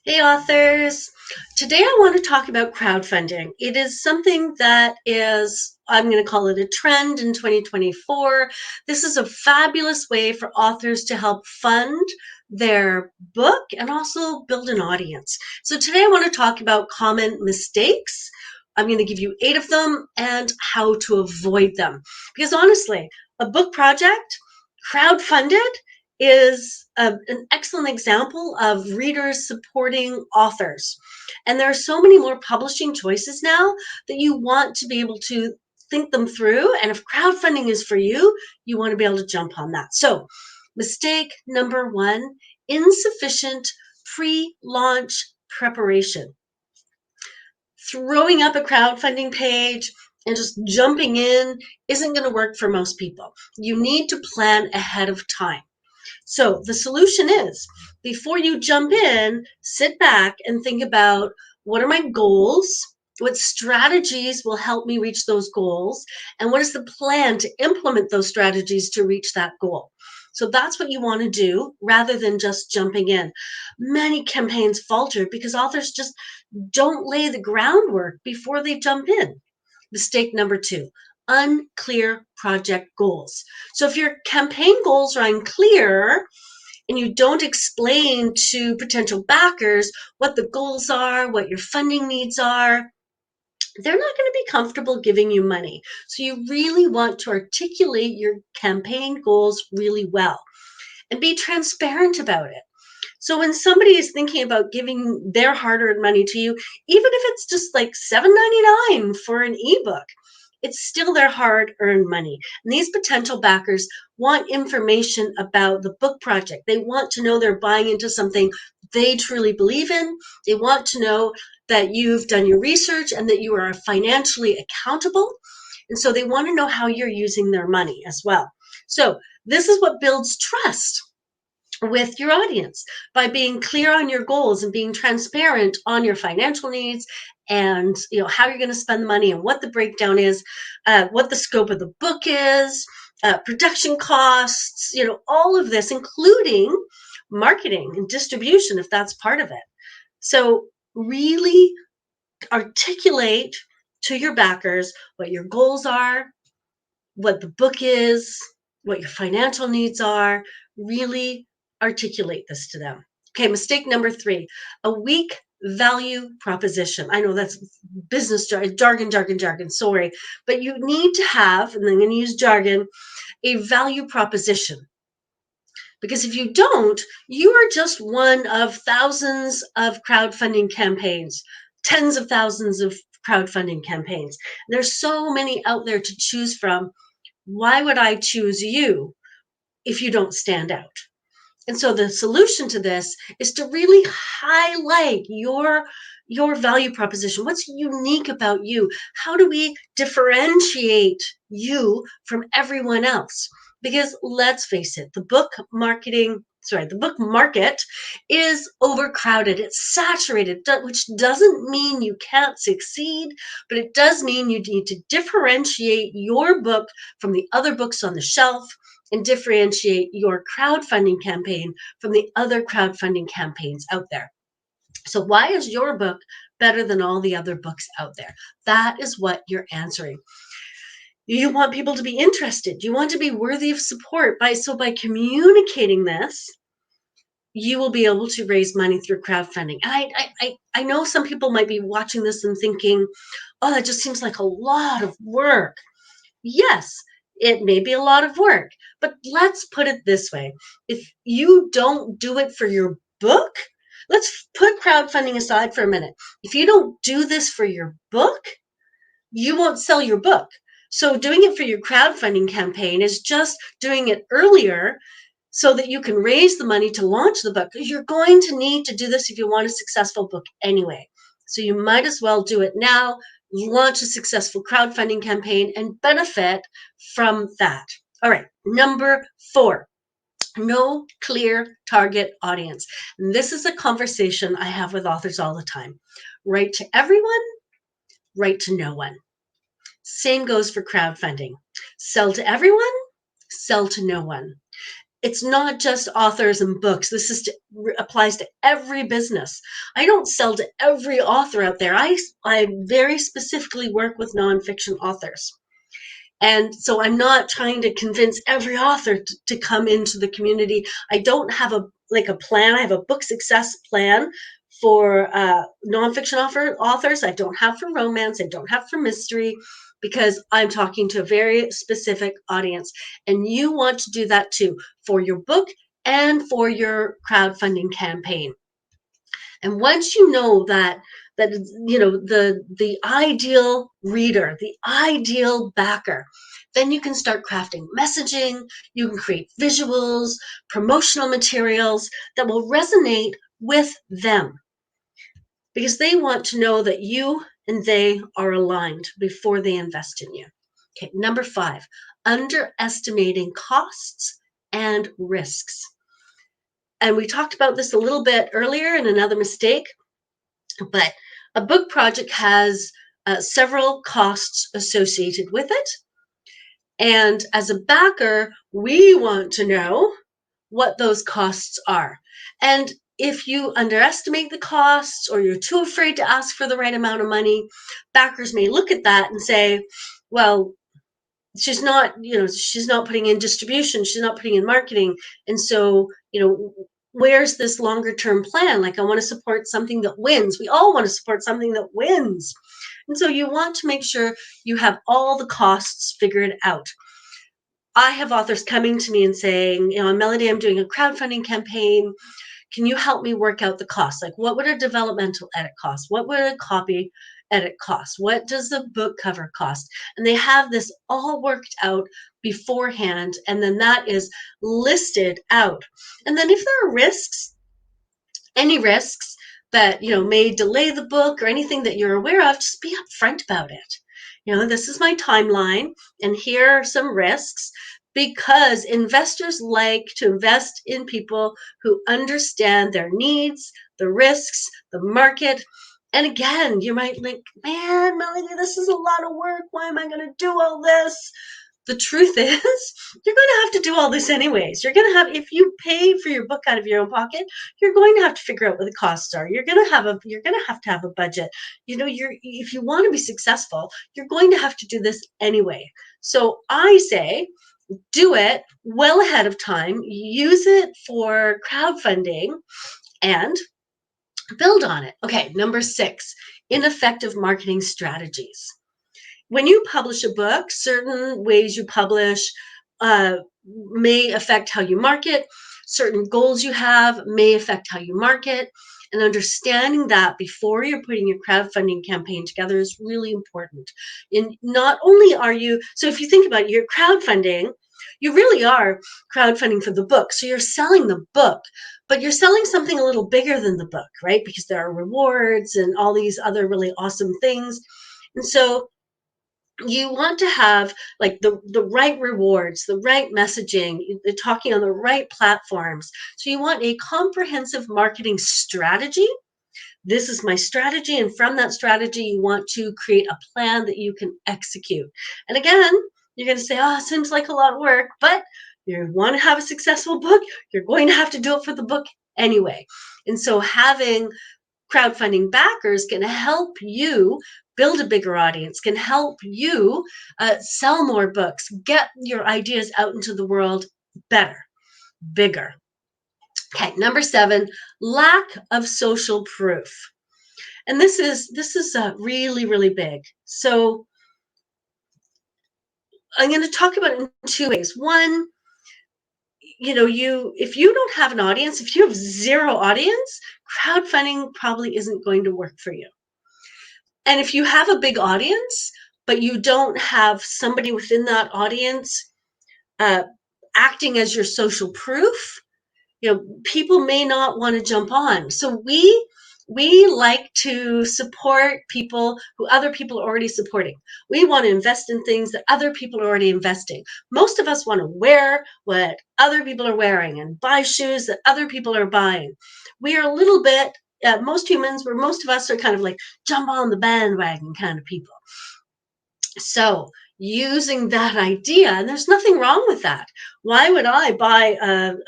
Hey, authors. Today I want to talk about crowdfunding. It is something that is, I'm going to call it a trend in 2024. This is a fabulous way for authors to help fund their book and also build an audience. So today I want to talk about common mistakes. I'm going to give you 8 of them and how to avoid them. Because honestly, a book project, crowdfunded, is an excellent example of readers supporting authors. And there are so many more publishing choices now that you want to be able to think them through. And if crowdfunding is for you, you want to be able to jump on that. So, mistake number 1, insufficient pre launch preparation. Throwing up a crowdfunding page and just jumping in isn't going to work for most people. You need to plan ahead of time. So the solution is, before you jump in, sit back and think about, what are my goals? What strategies will help me reach those goals? And what is the plan to implement those strategies to reach that goal? So that's what you want to do rather than just jumping in. Many campaigns falter because authors just don't lay the groundwork before they jump in. Mistake number 2, unclear project goals. So if your campaign goals are unclear and you don't explain to potential backers what the goals are, what your funding needs are, they're not going to be comfortable giving you money. So you really want to articulate your campaign goals really well and be transparent about it. So when somebody is thinking about giving their hard-earned money to you, even if it's just like $7.99 for an ebook, it's still their hard-earned money. And these potential backers want information about the book project. They want to know they're buying into something they truly believe in. They want to know that you've done your research and that you are financially accountable. And so they want to know how you're using their money as well. So this is what builds trust with your audience, by being clear on your goals and being transparent on your financial needs, and how you're going to spend the money and what the breakdown is, what the scope of the book is, production costs, all of this, including marketing and distribution if that's part of it. So really articulate to your backers what your goals are, what the book is, what your financial needs are. Really articulate this to them. Okay, mistake number 3, a weak value proposition. I know that's business jargon, sorry, but you need to have, and I'm going to use jargon, a value proposition. Because if you don't, you are just one of thousands of crowdfunding campaigns, tens of thousands of crowdfunding campaigns. There's so many out there to choose from. Why would I choose you if you don't stand out? And so the solution to this is to really highlight your value proposition. What's unique about you? How do we differentiate you from everyone else? Because let's face it, the book market is overcrowded. It's saturated, which doesn't mean you can't succeed, but it does mean you need to differentiate your book from the other books on the shelf, and differentiate your crowdfunding campaign from the other crowdfunding campaigns out there. So why is your book better than all the other books out there? That is what you're answering. You want people to be interested. You want to be worthy of support. By communicating this, you will be able to raise money through crowdfunding. And I know some people might be watching this and thinking, oh, that just seems like a lot of work. Yes, it may be a lot of work, but let's put it this way. If you don't do it for your book, let's put crowdfunding aside for a minute. If you don't do this for your book, you won't sell your book. So doing it for your crowdfunding campaign is just doing it earlier so that you can raise the money to launch the book. You're going to need to do this if you want a successful book anyway. So you might as well do it now, launch a successful crowdfunding campaign, and benefit from that. All right, number 4, no clear target audience. And this is a conversation I have with authors all the time. Write to everyone, write to no one. Same goes for crowdfunding. Sell to everyone, sell to no one. It's not just authors and books. This applies to every business. I don't sell to every author out there. I very specifically work with nonfiction authors. And so I'm not trying to convince every author to come into the community. I don't have a plan. I have a book success plan for nonfiction authors. I don't have for romance. I don't have for mystery, because I'm talking to a very specific audience. And you want to do that too for your book and for your crowdfunding campaign. And once you know that the ideal reader, the ideal backer, then you can start crafting messaging, you can create visuals, promotional materials that will resonate with them, because they want to know that you and they are aligned before they invest in you. Okay, number 5, underestimating costs and risks. And we talked about this a little bit earlier in another mistake. But a book project has several costs associated with it. And as a backer, we want to know what those costs are. And if you underestimate the costs, or you're too afraid to ask for the right amount of money, backers may look at that and say, well, she's not putting in distribution, she's not putting in marketing, and so where's this longer term plan? Like, I want to support something that wins. We all want to support something that wins. And so you want to make sure you have all the costs figured out. I have authors coming to me and saying, Melody, I'm doing a crowdfunding campaign. Can you help me work out the costs? Like, what would a developmental edit cost? What would a copy edit cost? What does the book cover cost? And they have this all worked out beforehand, and then that is listed out. And then if there are risks, any risks that may delay the book, or anything that you're aware of, just be upfront about it. This is my timeline, and here are some risks, because investors like to invest in people who understand their needs, the risks, the market. And again, you might think, man, Melanie, this is a lot of work. Why am I going to do all this? The truth is, you're going to have to do all this anyways. You're going to have, if you pay for your book out of your own pocket, you're going to have to figure out what the costs are. You're going to have to have a budget. If you want to be successful, you're going to have to do this anyway. So I say, do it well ahead of time. Use it for crowdfunding and build on it. Okay, number 6, ineffective marketing strategies. When you publish a book, certain ways you publish may affect how you market. Certain goals you have may affect how you market. And understanding that before you're putting your crowdfunding campaign together is really important. And not only are you, so if you think about it, your crowdfunding, you really are crowdfunding for the book. So you're selling the book, but you're selling something a little bigger than the book, right? Because there are rewards and all these other really awesome things. And so you want to have like the right rewards, the right messaging, talking on the right platforms. So you want a comprehensive marketing strategy. This is my strategy. And from that strategy, you want to create a plan that you can execute. And again, you're going to say, oh, it seems like a lot of work, but you want to have a successful book, you're going to have to do it for the book anyway. And so having crowdfunding backers can help you build a bigger audience, can help you sell more books, get your ideas out into the world better, bigger. Okay, number 7, lack of social proof. And this is really, really big. So I'm going to talk about it in 2 ways. One, if you don't have an audience, if you have 0 audience, crowdfunding probably isn't going to work for you. And if you have a big audience, but you don't have somebody within that audience acting as your social proof, people may not want to jump on. So we like to support people who other people are already supporting. We want to invest in things that other people are already investing. Most of us want to wear what other people are wearing and buy shoes that other people are buying. We are a little bit, most of us are kind of like jump on the bandwagon kind of people. So using that idea. And there's nothing wrong with that. Why would I buy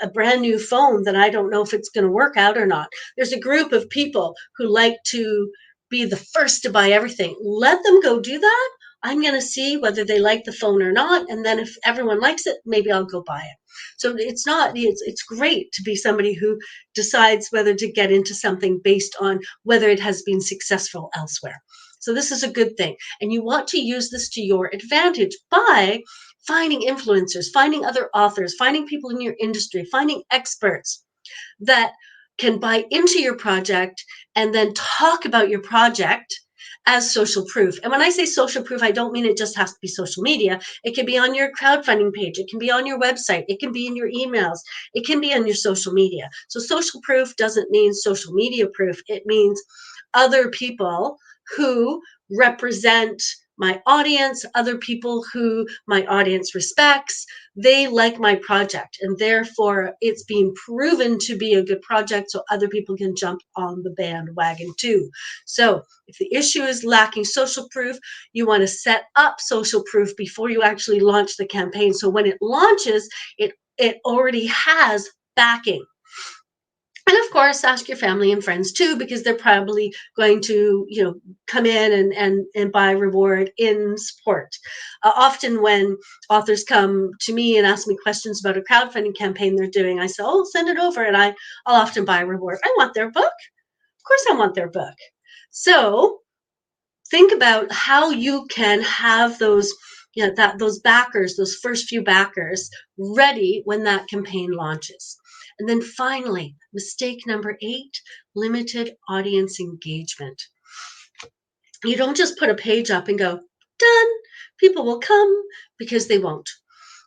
a brand new phone that I don't know if it's going to work out or not? There's a group of people who like to be the first to buy everything. Let them go do that. I'm going to see whether they like the phone or not. And then if everyone likes it, maybe I'll go buy it. So it's great to be somebody who decides whether to get into something based on whether it has been successful elsewhere. So this is a good thing. And you want to use this to your advantage by finding influencers, finding other authors, finding people in your industry, finding experts that can buy into your project and then talk about your project as social proof. And when I say social proof, I don't mean it just has to be social media. It can be on your crowdfunding page. It can be on your website. It can be in your emails. It can be on your social media. So social proof doesn't mean social media proof. It means other people who represent my audience, other people who my audience respects, they like my project, and therefore it's being proven to be a good project so other people can jump on the bandwagon too. So if the issue is lacking social proof, you want to set up social proof before you actually launch the campaign. So when it launches, it already has backing. And of course, ask your family and friends too, because they're probably going to, come in and buy reward in support. Often when authors come to me and ask me questions about a crowdfunding campaign they're doing, I say, oh, send it over. And I'll often buy a reward. I want their book. Of course I want their book. So think about how you can have those those backers, those first few backers, ready when that campaign launches. And then finally, mistake number 8, limited audience engagement. You don't just put a page up and go, done. People will come, because they won't.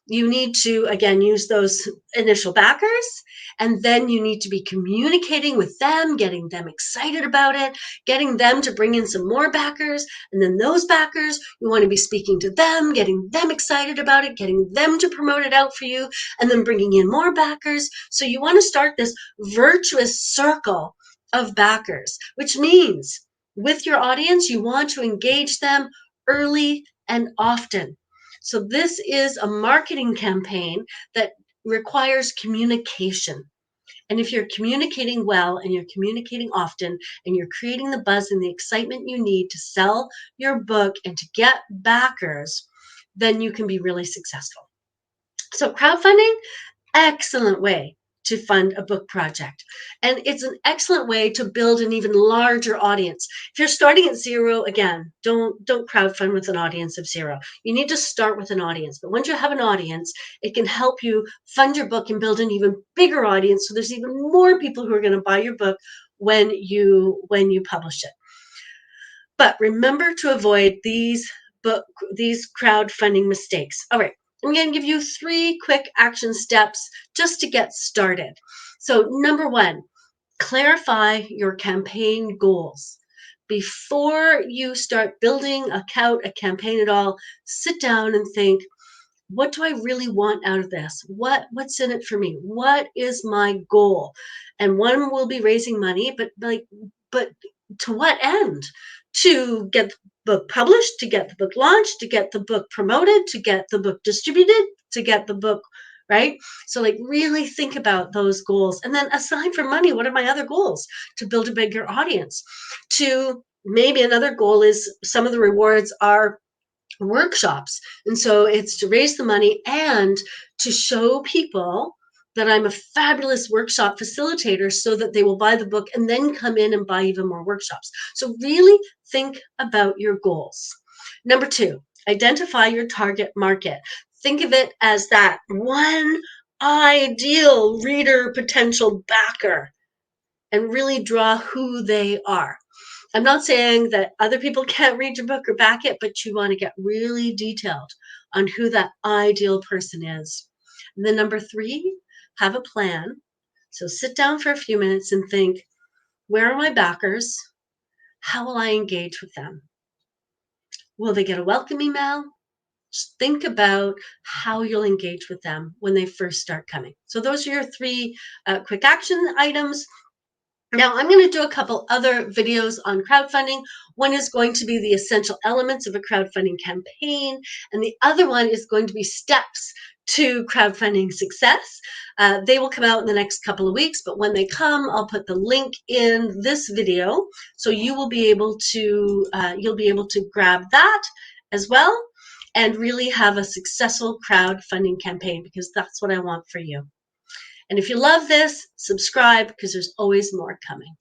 You need to, again, use those initial backers, and then you need to be communicating with them, getting them excited about it, getting them to bring in some more backers. And then those backers, you want to be speaking to them, getting them excited about it, getting them to promote it out for you, and then bringing in more backers. So you want to start this virtuous circle of backers, which means with your audience, you want to engage them early and often. So this is a marketing campaign that requires communication. And if you're communicating well and you're communicating often and you're creating the buzz and the excitement you need to sell your book and to get backers, then you can be really successful. So crowdfunding, excellent way to fund a book project. And it's an excellent way to build an even larger audience. If you're starting at zero, again, don't crowdfund with an audience of zero. You need to start with an audience. But once you have an audience, it can help you fund your book and build an even bigger audience. So there's even more people who are going to buy your book when you publish it. But remember to avoid these crowdfunding mistakes. All right. I'm going to give you 3 quick action steps just to get started. So number 1, clarify your campaign goals. Before you start building out a campaign at all, sit down and think, what do I really want out of this? What's in it for me? What is my goal? And one will be raising money, but to what end? To get the book published, to get the book launched, to get the book promoted, to get the book distributed, to get the book, right? So really think about those goals. And then aside from money, what are my other goals? To build a bigger audience. To maybe another goal is some of the rewards are workshops. And so it's to raise the money and to show people that I'm a fabulous workshop facilitator so that they will buy the book and then come in and buy even more workshops. So really think about your goals. Number 2, identify your target market. Think of it as that one ideal reader potential backer and really draw who they are. I'm not saying that other people can't read your book or back it, but you want to get really detailed on who that ideal person is. And then number 3, have a plan. So sit down for a few minutes and think, where are my backers? How will I engage with them? Will they get a welcome email? Just think about how you'll engage with them when they first start coming. So those are your 3 quick action items. Now, I'm going to do a couple other videos on crowdfunding. One is going to be the essential elements of a crowdfunding campaign, and the other one is going to be steps to crowdfunding success. They will come out in the next couple of weeks, but when they come, I'll put the link in this video, so you will be able to you'll be able to grab that as well and really have a successful crowdfunding campaign, because that's what I want for you. And if you love this, subscribe, because there's always more coming.